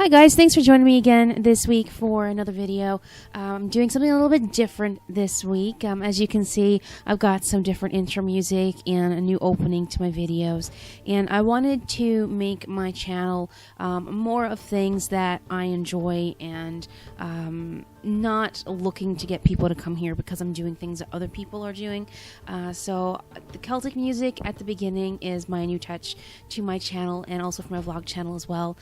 Hi guys, thanks for joining me again this week for another video. I'm doing something a little bit different this week. As you can see, I've got some different intro music and a new opening to my videos. And I wanted to make my channel more of things that I enjoy and not looking to get people to come here because I'm doing things that other people are doing. So the Celtic music at the beginning is my new touch to my channel and also for my vlog channel as well,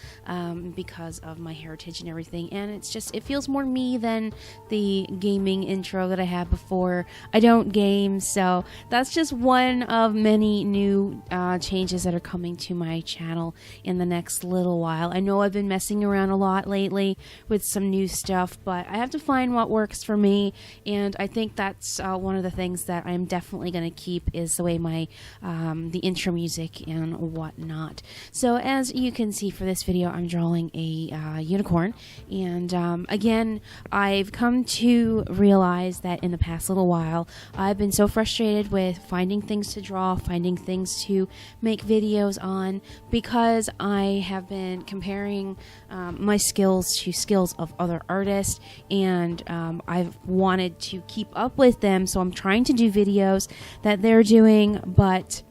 because of my heritage and everything, and it feels more me than the gaming intro that I had before. I don't game, so that's just one of many new changes that are coming to my channel in the next little while. I know I've been messing around a lot lately with some new stuff, but I have to find what works for me, and I think that's one of the things that I'm definitely going to keep is the way my the intro music and whatnot. So as you can see for this video, I'm drawing a unicorn, and again, I've come to realize that in the past little while I've been so frustrated with finding things to draw, finding things to make videos on, because I have been comparing my skills to skills of other artists, and I've wanted to keep up with them, so I'm trying to do videos that they're doing, but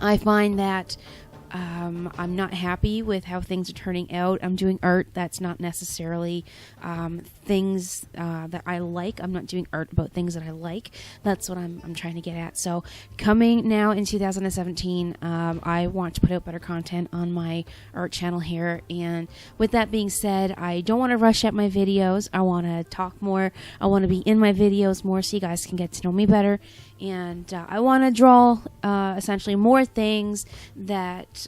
I find that I'm not happy with how things are turning out. I'm doing art that's not necessarily things that I like. I'm not doing art about things that I like. That's what I'm trying to get at. So coming now in 2017, I want to put out better content on my art channel here. And with that being said, I don't want to rush at my videos. I want to talk more. I want to be in my videos more so you guys can get to know me better. And I want to draw essentially more things that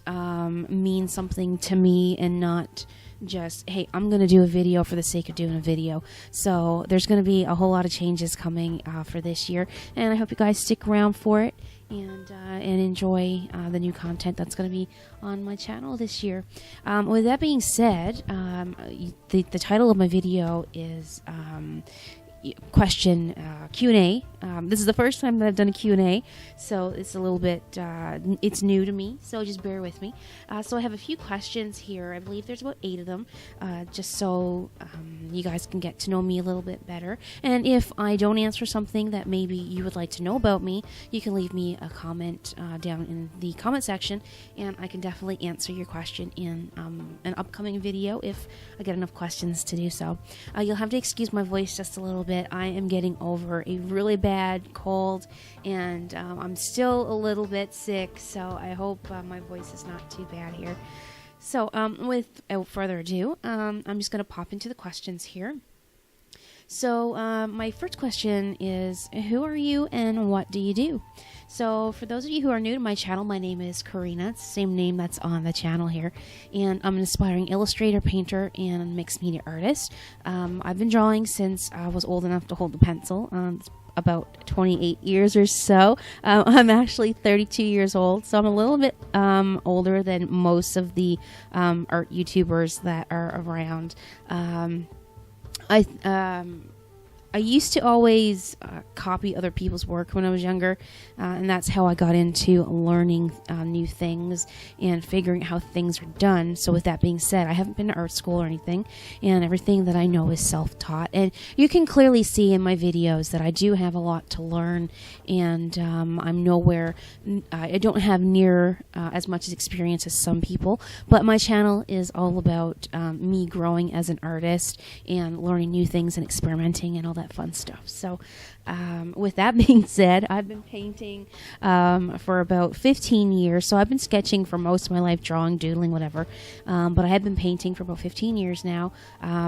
mean something to me and not just, hey, I'm going to do a video for the sake of doing a video. So there's going to be a whole lot of changes coming for this year, and I hope you guys stick around for it and enjoy the new content that's going to be on my channel this year. With that being said, the title of my video is question Q&A. This is the first time that I've done a Q&A, so it's a little bit it's new to me, so just bear with me. So I have a few questions here. I believe there's about 8 of them, just so you guys can get to know me a little bit better. And if I don't answer something that maybe you would like to know about me, you can leave me a comment down in the comment section, and I can definitely answer your question in an upcoming video if I get enough questions to do so. You'll have to excuse my voice just a little bit. I am getting over a really bad cold, and I'm still a little bit sick, so I hope my voice is not too bad here. So without further ado, I'm just going to pop into the questions here. So my first question is, who are you and what do you do? So for those of you who are new to my channel, my name is Karina. It's the same name that's on the channel here, and I'm an aspiring illustrator, painter, and mixed media artist. I've been drawing since I was old enough to hold the pencil. It's about 28 years or so. I'm actually 32 years old, so I'm a little bit older than most of the art YouTubers that are around. I used to always copy other people's work when I was younger, and that's how I got into learning new things and figuring out how things are done. So with that being said, I haven't been to art school or anything, and everything that I know is self-taught. And you can clearly see in my videos that I do have a lot to learn, and I'm nowhere, I don't have near as much experience as some people, but my channel is all about me growing as an artist and learning new things and experimenting and all that fun stuff. So with that being said, I've been painting for about 15 years. So I've been sketching for most of my life, drawing, doodling, whatever, but I have been painting for about 15 years now,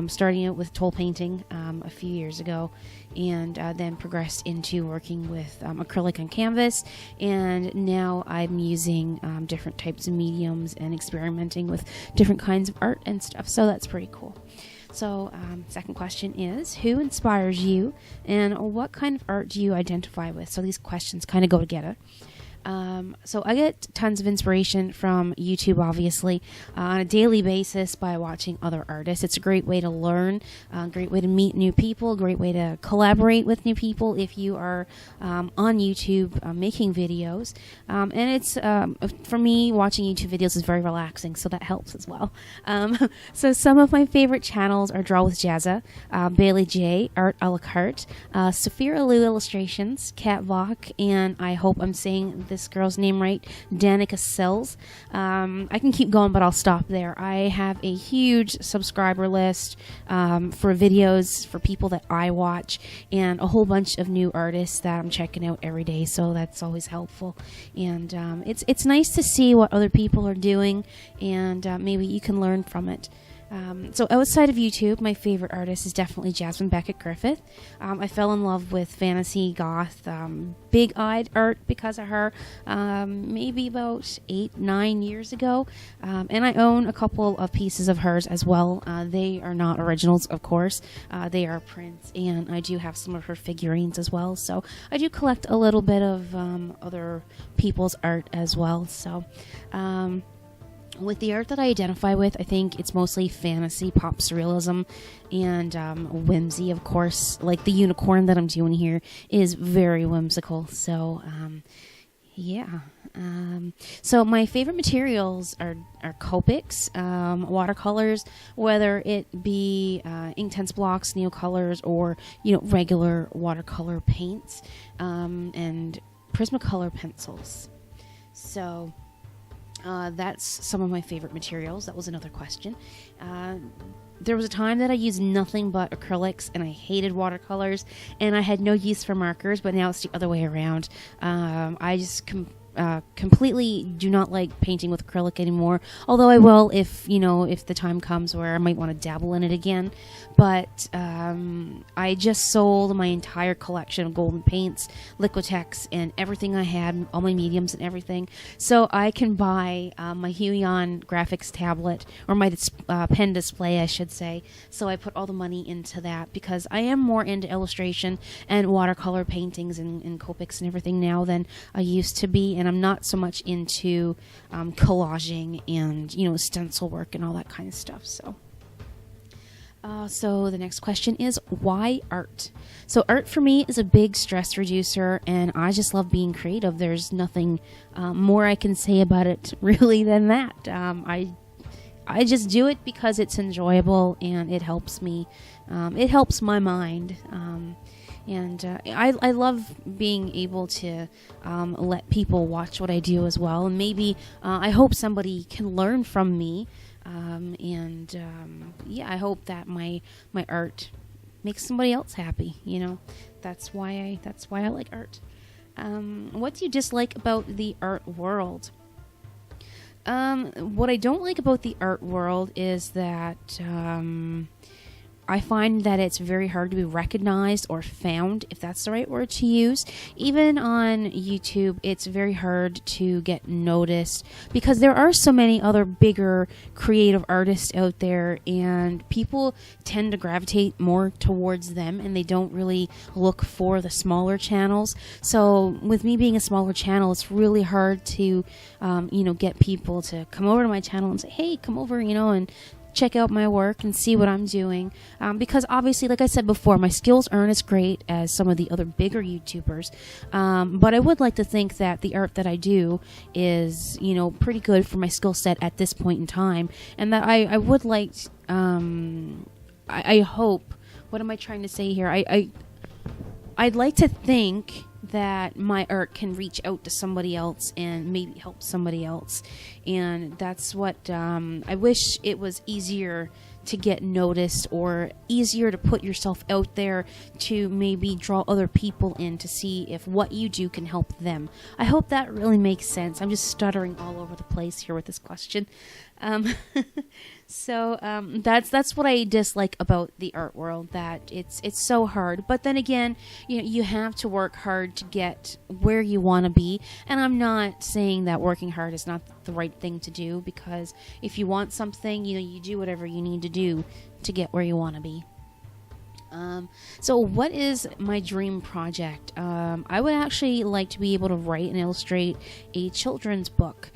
starting out with toll painting a few years ago, and then progressed into working with acrylic on canvas, and now I'm using different types of mediums and experimenting with different kinds of art and stuff, so that's pretty cool. So second question is, who inspires you and what kind of art do you identify with? So these questions kind of go together. So I get tons of inspiration from YouTube, obviously, on a daily basis by watching other artists. It's a great way to learn, a great way to meet new people, a great way to collaborate with new people if you are on YouTube making videos. And it's, for me, watching YouTube videos is very relaxing, so that helps as well. So some of my favorite channels are Draw with Jazza, Bailey J, Art a la carte, Sophia Lou Illustrations, Kat Vok, and I hope I'm saying this girl's name right, Danica Sills. I can keep going, but I'll stop there. I have a huge subscriber list for videos for people that I watch, and a whole bunch of new artists that I'm checking out every day, so that's always helpful. And it's nice to see what other people are doing, and maybe you can learn from it. So outside of YouTube, my favorite artist is definitely Jasmine Beckett Griffith. I fell in love with fantasy goth, big-eyed art because of her, maybe about 8-9 years ago. And I own a couple of pieces of hers as well. They are not originals, of course. They are prints, and I do have some of her figurines as well. So I do collect a little bit of other people's art as well. So with the art that I identify with, I think it's mostly fantasy, pop surrealism, and whimsy, of course. Like the unicorn that I'm doing here is very whimsical. So, yeah. So my favorite materials are Copics, watercolors, whether it be Inktense blocks, Neocolors, or regular watercolor paints, and Prismacolor pencils. So that's some of my favorite materials. That was another question. There was a time that I used nothing but acrylics, and I hated watercolors, and I had no use for markers, but now it's the other way around. I just completely do not like painting with acrylic anymore, although I will if the time comes where I might want to dabble in it again. But I just sold my entire collection of golden paints, Liquitex, and everything I had, all my mediums and everything, so I can buy my Huion graphics tablet, or my pen display, I should say. So I put all the money into that because I am more into illustration and watercolor paintings and Copics and everything now than I used to be, and I'm not so much into collaging and stencil work and all that kind of stuff. So the next question is, why art? So art for me is a big stress reducer, and I just love being creative. There's nothing more I can say about it really than that. I just do it because it's enjoyable and it helps me. It helps my mind. And I love being able to let people watch what I do as well. And maybe I hope somebody can learn from me. Yeah, I hope that my art makes somebody else happy. That's why I like art. What do you dislike about the art world? What I don't like about the art world is that I find that it's very hard to be recognized or found, if that's the right word to use. Even on YouTube, it's very hard to get noticed because there are so many other bigger creative artists out there, and people tend to gravitate more towards them, and they don't really look for the smaller channels. So with me being a smaller channel, it's really hard to, get people to come over to my channel and say, hey, come over, and check out my work and see what I'm doing, because obviously, like I said before, my skills aren't as great as some of the other bigger YouTubers, but I would like to think that the art that I do is pretty good for my skill set at this point in time, and that I would like I hope, what am I trying to say here, I'd like to think that my art can reach out to somebody else and maybe help somebody else. And that's what I wish it was easier to get noticed, or easier to put yourself out there to maybe draw other people in to see if what you do can help them. I hope that really makes sense. I'm just stuttering all over the place here with this question. So that's what I dislike about the art world, that it's so hard. But then again, you have to work hard to get where you want to be. And I'm not saying that working hard is not the right thing to do, because if you want something, you do whatever you need to do to get where you want to be. So what is my dream project? I would actually like to be able to write and illustrate a children's book.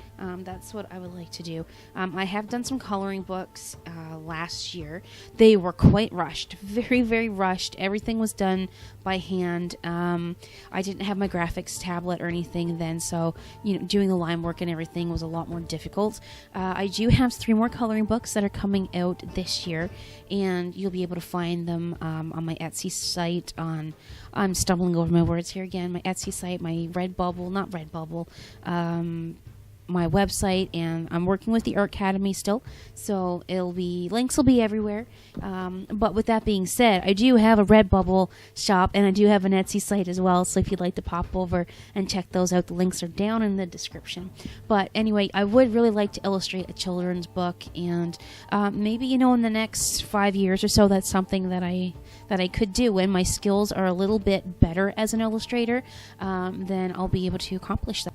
That's what I would like to do. I have done some coloring books last year. They were quite rushed, very, very rushed. Everything was done by hand. I didn't have my graphics tablet or anything then, so doing the line work and everything was a lot more difficult. I do have 3 more coloring books that are coming out this year, and you'll be able to find them on my Etsy site. I'm stumbling over my words here again. My Etsy site, my Redbubble, my website, and I'm working with the Art Academy still, so links will be everywhere. But with that being said, I do have a Redbubble shop, and I do have an Etsy site as well, so if you'd like to pop over and check those out, the links are down in the description. But anyway, I would really like to illustrate a children's book, and maybe in the next 5 years or so, that's something that I could do. When my skills are a little bit better as an illustrator, then I'll be able to accomplish that.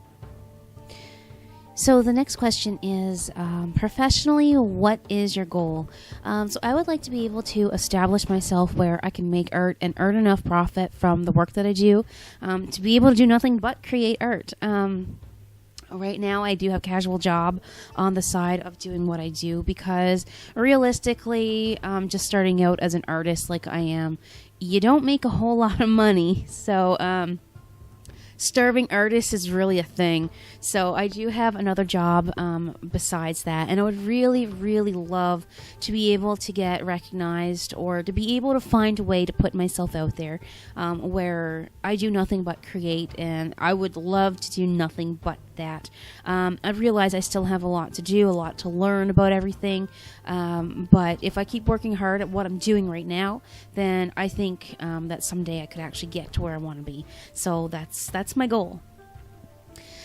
So the next question is, professionally, what is your goal? So I would like to be able to establish myself where I can make art and earn enough profit from the work that I do, to be able to do nothing but create art. Right now, I do have a casual job on the side of doing what I do, because realistically, just starting out as an artist like I am, you don't make a whole lot of money. So, starving artist is really a thing. So I do have another job besides that, and I would really, really love to be able to get recognized, or to be able to find a way to put myself out there where I do nothing but create, and I would love to do nothing but that. I realize I still have a lot to do, a lot to learn about everything, but if I keep working hard at what I'm doing right now, then I think that someday I could actually get to where I want to be. So that's my goal.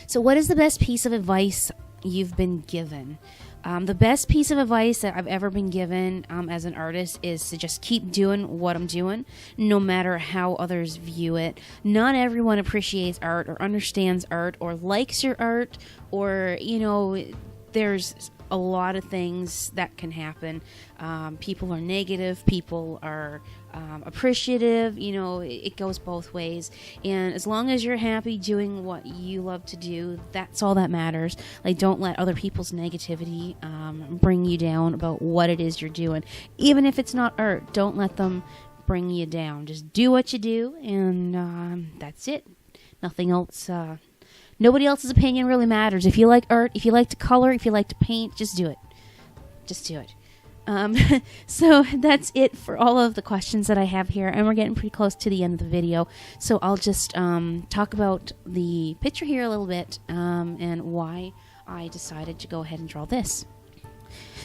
So what is the best piece of advice you've been given? The best piece of advice that I've ever been given as an artist is to just keep doing what I'm doing, no matter how others view it. Not everyone appreciates art, or understands art, or likes your art, or, there's a lot of things that can happen. People are negative, people are appreciative, it goes both ways. And as long as you're happy doing what you love to do, that's all that matters. Like, don't let other people's negativity bring you down about what it is you're doing. Even if it's not art, don't let them bring you down. Just do what you do, and that's it. Nothing else. Nobody else's opinion really matters. If you like art, if you like to color, if you like to paint, just do it. Just do it. So that's it for all of the questions that I have here, and we're getting pretty close to the end of the video. So I'll just talk about the picture here a little bit, and why I decided to go ahead and draw this.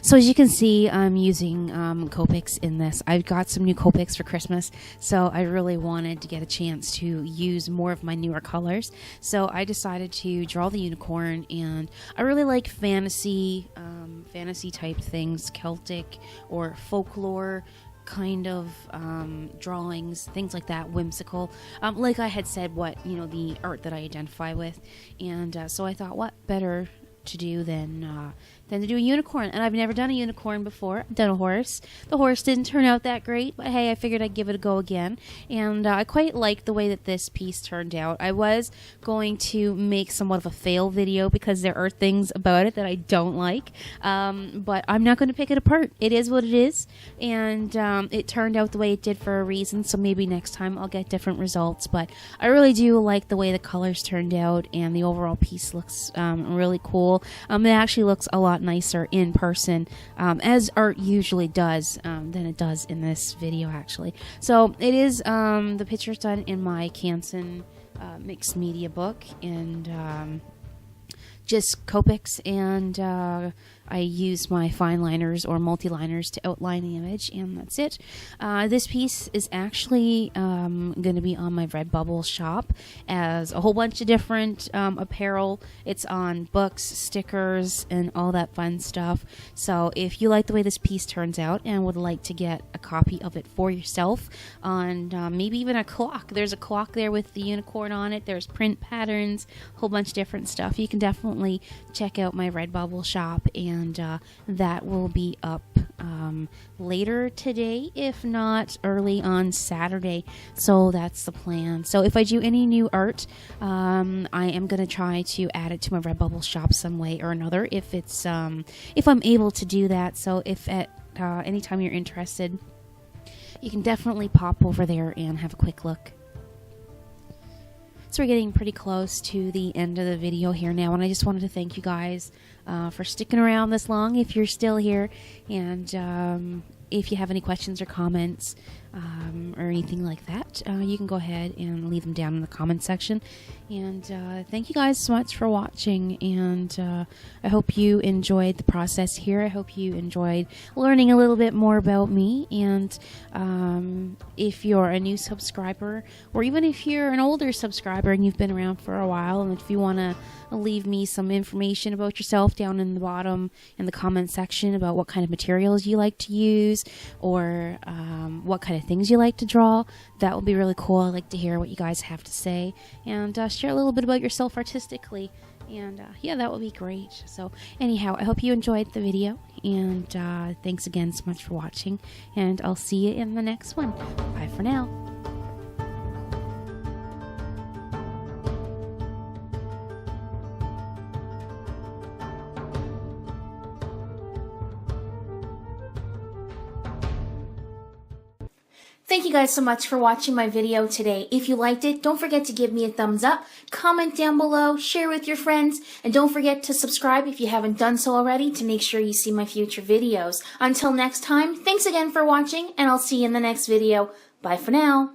So as you can see, I'm using Copics in this. I've got some new Copics for Christmas, so I really wanted to get a chance to use more of my newer colors. So I decided to draw the unicorn, and I really like fantasy type things, Celtic or folklore kind of drawings, things like that, whimsical. Like I had said, the art that I identify with, and so I thought, what better to do than to do a unicorn. And I've never done a unicorn before. I've done a horse. The horse didn't turn out that great, but hey, I figured I'd give it a go again. And I quite liked the way that this piece turned out. I was going to make somewhat of a fail video because there are things about it that I don't like, but I'm not going to pick it apart. It is what it is, and it turned out the way it did for a reason, so maybe next time I'll get different results. But I really do like the way the colors turned out, and the overall piece looks really cool. It actually looks a lot nicer in person, as art usually does, than it does in this video actually. So it is the picture's done in my Canson mixed media book, and just Copics, and I use my fine liners or multi-liners to outline the image, and that's it. This piece is actually going to be on my Redbubble shop as a whole bunch of different apparel. It's on books, stickers, and all that fun stuff. So if you like the way this piece turns out and would like to get a copy of it for yourself, on maybe even a clock. There's a clock there with the unicorn on it. There's print patterns, a whole bunch of different stuff. You can definitely check out my Redbubble shop, and and that will be up later today, if not early on Saturday. So that's the plan. So if I do any new art, I am going to try to add it to my Redbubble shop some way or another, if I'm able to do that. So if at any time you're interested, you can definitely pop over there and have a quick look. So we're getting pretty close to the end of the video here now, and I just wanted to thank you guys for sticking around this long, if you're still here, and if you have any questions or comments or anything like that, you can go ahead and leave them down in the comment section. And thank you guys so much for watching, and I hope you enjoyed the process here. I hope you enjoyed learning a little bit more about me. And if you're a new subscriber, or even if you're an older subscriber and you've been around for a while, and if you want to leave me some information about yourself down in the bottom in the comment section about what kind of materials you like to use, or what kind of things you like to draw, that would be really cool. I'd like to hear what you guys have to say, and share a little bit about yourself artistically, and yeah, that would be great. So anyhow, I hope you enjoyed the video, and thanks again so much for watching, and I'll see you in the next one. Bye for now. Thank you guys so much for watching my video today. If you liked it, don't forget to give me a thumbs up, comment down below, share with your friends, and don't forget to subscribe if you haven't done so already to make sure you see my future videos. Until next time, thanks again for watching, and I'll see you in the next video. Bye for now.